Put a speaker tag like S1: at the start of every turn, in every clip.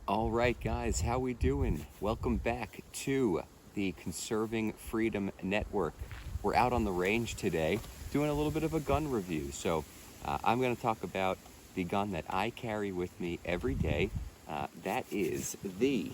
S1: All right, guys, how we doing? Welcome back to the Conserving Freedom Network. We're out on the range today doing a little bit of a gun review. So I'm going to talk about the gun that I carry with me every day. That is the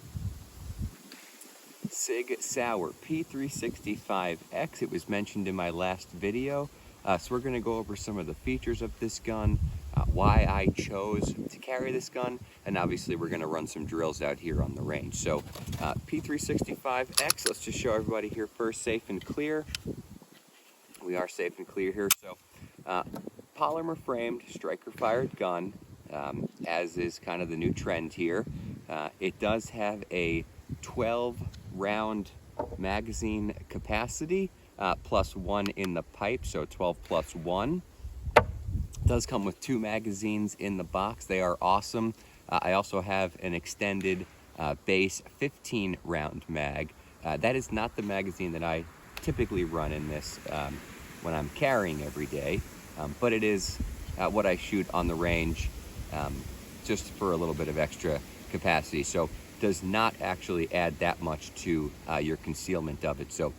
S1: Sig Sauer P365x. It was mentioned in my last video. So we're going to go over some of the features of this gun, why I chose to carry this gun, and obviously we're going to run some drills out here on the range. So P365x, let's just show everybody here first, safe and clear. We are safe and clear here. So polymer framed striker fired gun, as is kind of the new trend here. It does have a 12 round magazine capacity, plus one in the pipe, so 12 plus one. It does come with 2 magazines in the box. They are awesome. I also have an extended base 15 round mag. That is not the magazine that I typically run in this when I'm carrying every day, but it is what I shoot on the range, just for a little bit of extra capacity. So does not actually add that much to your concealment of it. So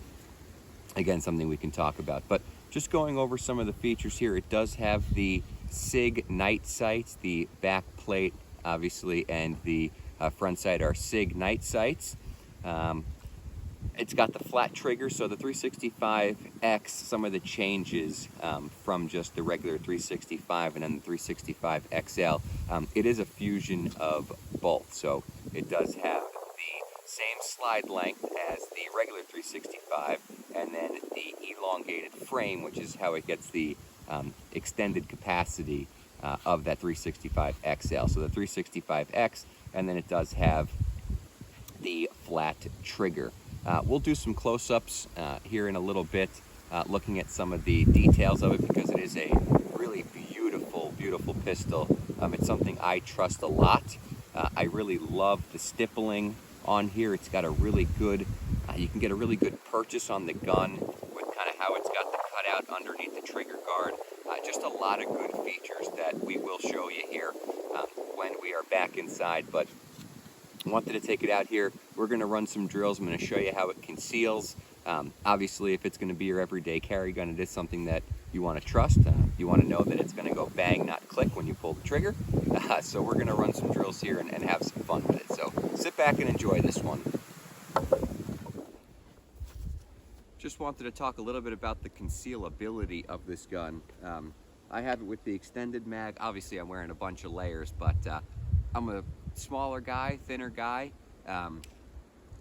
S1: again, something we can talk about. But just going over some of the features here, it does have the Sig night sights, the back plate obviously, and the front sight are Sig night sights. It's got the flat trigger, so the 365X, some of the changes from just the regular 365 and then the 365 XL, it is a fusion of both. So it does have the same slide length as the regular 365, and then the elongated frame, which is how it gets the extended capacity of that 365 XL. So the 365X, and then it does have the flat trigger. We'll do some close-ups here in a little bit, looking at some of the details of it, because it is a really beautiful, beautiful pistol. It's something I trust a lot. I really love the stippling on here. It's got a really good, you can get a really good purchase on the gun with kind of how it's got the cutout underneath the trigger guard. Just a lot of good features that we will show you here when we are back inside. But I wanted to take it out here. We're going to run some drills. I'm going to show you how it conceals. Obviously, if it's going to be your everyday carry gun, it is something that you want to trust. You want to know that it's going to go bang, not click when you pull the trigger. So we're going to run some drills here and have some fun with it. So sit back and enjoy this one. Just wanted to talk a little bit about the concealability of this gun. I have it with the extended mag. Obviously, I'm wearing a bunch of layers, but I'm a smaller guy, thinner guy.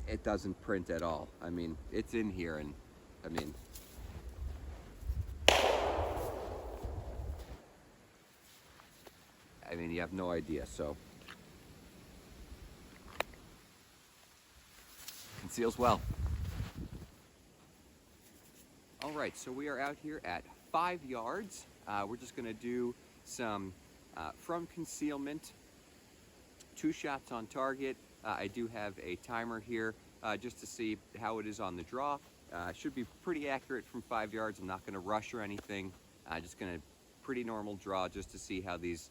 S1: It doesn't print at all. I mean, it's in here, and I mean, you have no idea. So conceals well. All right, so we are out here at 5 yards. We're just going to do some from concealment, 2 shots on target. I do have a timer here just to see how it is on the draw. Should be pretty accurate from 5 yards. I'm not going to rush or anything. Just going to pretty normal draw just to see how these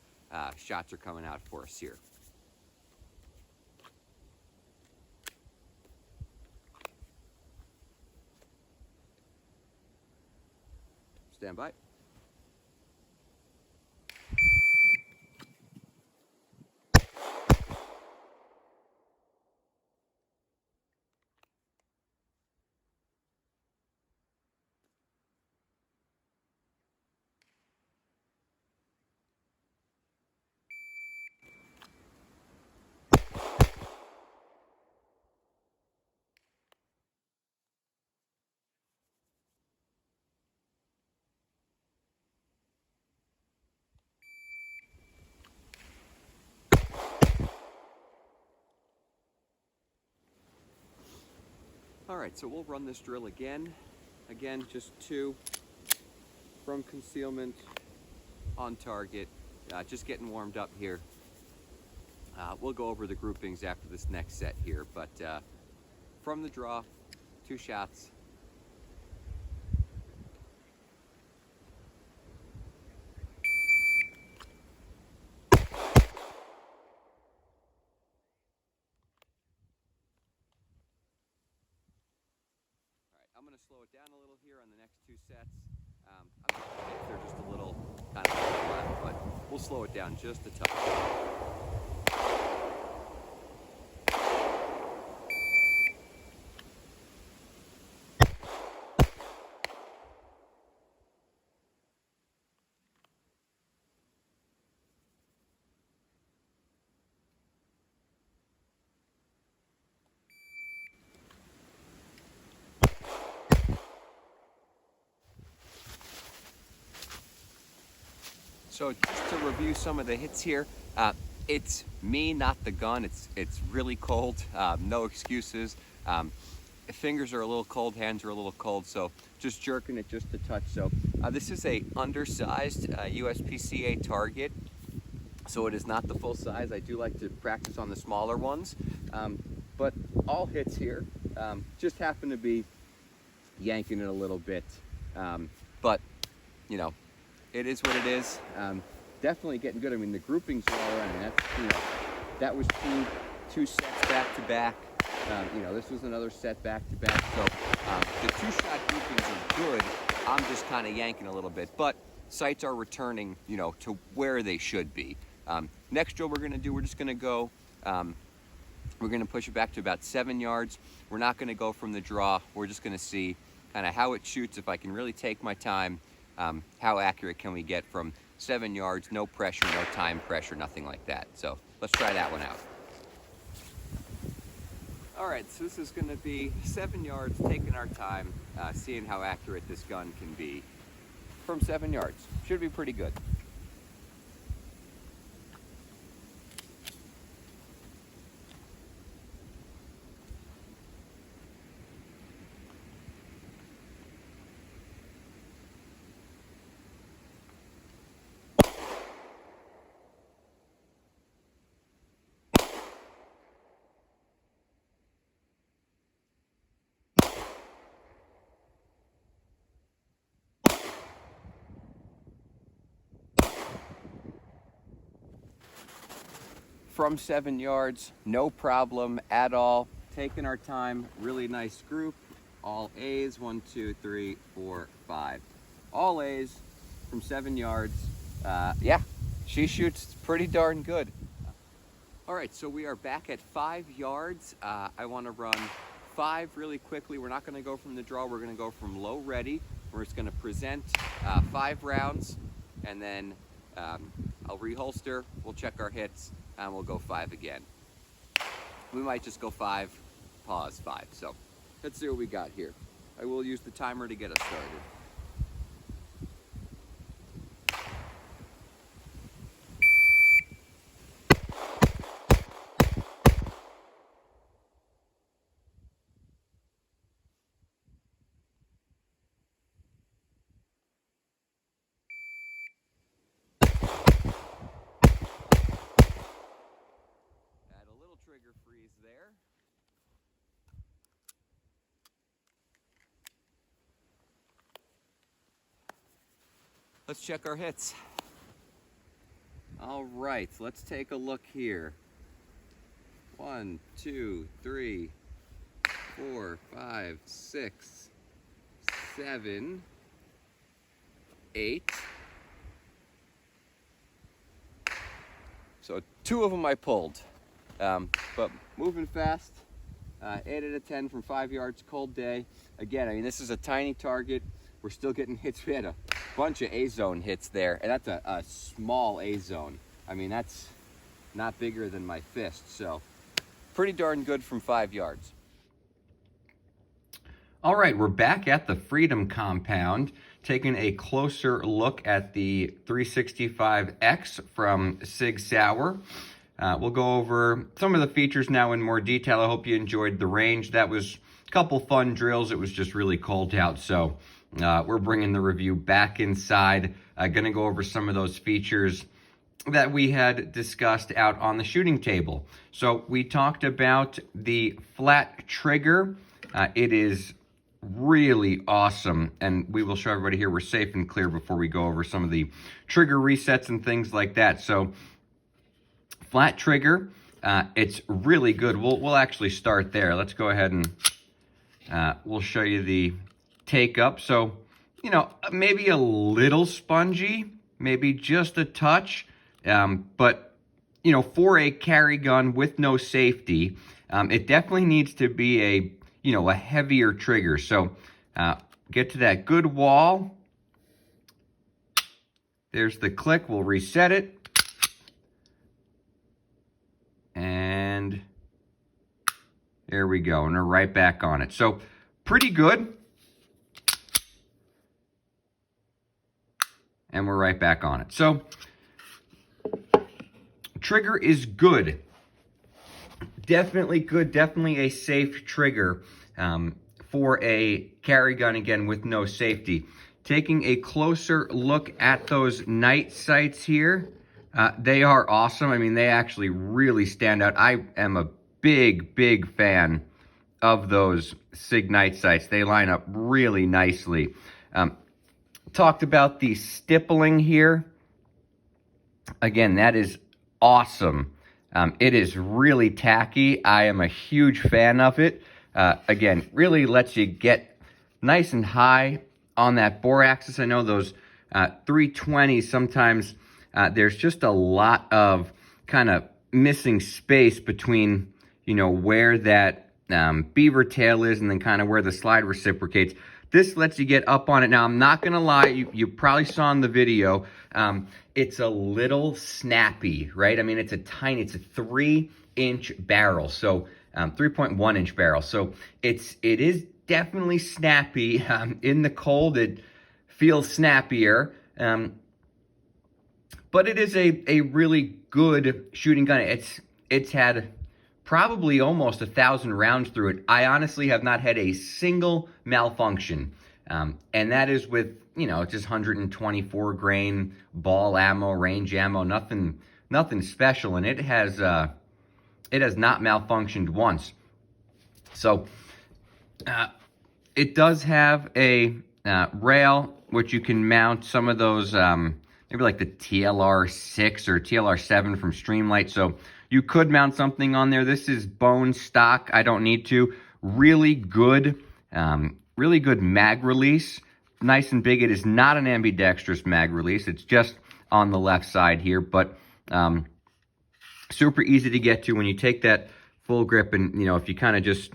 S1: shots are coming out for us here. Stand by. All right, so we'll run this drill again. Again, just 2 from concealment on target. Just getting warmed up here. We'll go over the groupings after this next set here, but from the draw, 2 shots. going to slow it down a little here on the next two sets. They're just a little kind of left, but we'll slow it down just a touch. So just to review some of the hits here, it's me, not the gun. It's really cold, no excuses. Fingers are a little cold, hands are a little cold, so just jerking it just a touch. So this is a undersized USPCA target, so it is not the full size. I do like to practice on the smaller ones, but all hits here just happen to be yanking it a little bit, but you know, it is what it is. Definitely getting good. I mean, the groupings are all around. That's, you know, that was two sets back to back. You know, this was another set back to back. So the two-shot groupings are good. I'm just kind of yanking a little bit, but sights are returning, you know, to where they should be. Next drill we're going to do, we're just going to go. We're going to push it back to about 7 yards. We're not going to go from the draw. We're just going to see kind of how it shoots. If I can really take my time. How accurate can we get from 7 yards, no pressure, no time pressure, nothing like that. So let's try that one out. All right, so this is going to be 7 yards, taking our time, seeing how accurate this gun can be from 7 yards. Should be pretty good. From 7 yards, no problem at all. Taking our time, really nice group. All A's, 1, 2, 3, 4, 5. All A's from 7 yards. Yeah, she shoots pretty darn good. All right, so we are back at 5 yards. I want to run 5 really quickly. We're not going to go from the draw. We're going to go from low ready. We're just going to present 5 rounds, and then I'll reholster. We'll check our hits, and we'll go 5 again. We might just go 5, pause 5. So let's see what we got here. I will use the timer to get us started. Trigger freeze there. Let's check our hits. All right, let's take a look here. 1, 2, 3, 4, 5, 6, 7, 8. So 2 of them I pulled. But moving fast, 8 out of 10 from 5 yards, cold day. Again, I mean, this is a tiny target. We're still getting hits. We had a bunch of A-zone hits there, and that's a small A-zone. I mean, that's not bigger than my fist, so pretty darn good from 5 yards. All right, we're back at the Freedom Compound, taking a closer look at the 365X from Sig Sauer. We'll go over some of the features now in more detail. I hope you enjoyed the range. That was a couple fun drills. It was just really cold out, so we're bringing the review back inside. Going to go over some of those features that we had discussed out on the shooting table. So we talked about the flat trigger. It is really awesome, and we will show everybody here we're safe and clear before we go over some of the trigger resets and things like that. So flat trigger, it's really good. We'll actually start there. Let's go ahead and we'll show you the take up. So, you know, maybe a little spongy, maybe just a touch. But, you know, for a carry gun with no safety, it definitely needs to be a, you know, a heavier trigger. So get to that good wall. There's the click. We'll reset it. And there we go. And we're right back on it. So pretty good. And we're right back on it. So trigger is good. Definitely good. Definitely a safe trigger for a carry gun, again, with no safety. Taking a closer look at those night sights here, they are awesome. I mean, they actually really stand out. I am a big fan of those Sig night sights. They line up really nicely. Talked about the stippling here. Again, that is awesome. It is really tacky. I am a huge fan of it. Again, really lets you get nice and high on that bore axis. I know those 320s, sometimes there's just a lot of kind of missing space between, you know, where that beaver tail is and then kind of where the slide reciprocates. This lets you get up on it. Now, I'm not going to lie. You probably saw in the video, it's a little snappy, right? I mean, it's a 3-inch barrel. So 3.1-inch barrel. So it is definitely snappy. In the cold, it feels snappier. But it is a really good shooting gun. It's had probably almost 1,000 rounds through it. I honestly have not had a single malfunction. And that is with, you know, just 124 grain ball ammo, range ammo, nothing special. And it has not malfunctioned once. So it does have a rail, which you can mount some of those, maybe like the TLR6 or TLR7 from Streamlight. So you could mount something on there. This is bone stock. I don't need to. Really good mag release. Nice and big. It is not an ambidextrous mag release. It's just on the left side here, but super easy to get to when you take that full grip. And, you know, if you kind of just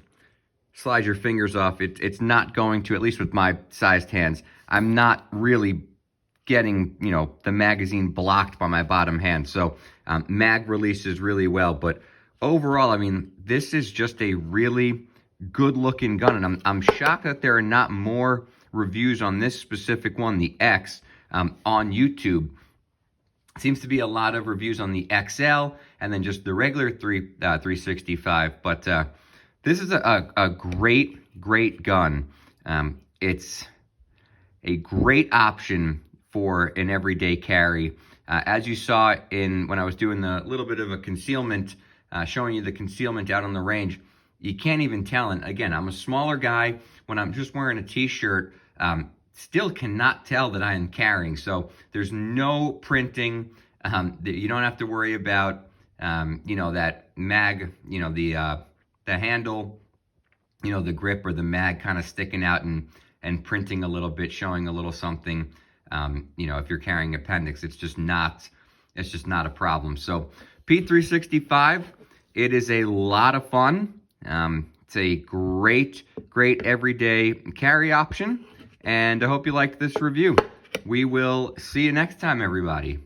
S1: slide your fingers off, it's not going to, at least with my sized hands, I'm not really getting, you know, the magazine blocked by my bottom hand. So mag releases really well. But overall, I mean, this is just a really good looking gun. And I'm shocked that there are not more reviews on this specific one, the X, on YouTube. Seems to be a lot of reviews on the XL and then just the regular 365. But this is a great gun. It's a great option for an everyday carry. As you saw when I was doing the little bit of a concealment, showing you the concealment out on the range, you can't even tell. And again, I'm a smaller guy. When I'm just wearing a t-shirt, still cannot tell that I am carrying. So there's no printing. You don't have to worry about, you know, that mag, you know, the handle, you know, the grip or the mag kind of sticking out and printing a little bit, showing a little something. You know, if you're carrying appendix, it's just not a problem. So P365, it is a lot of fun. It's a great everyday carry option. And I hope you liked this review. We will see you next time, everybody.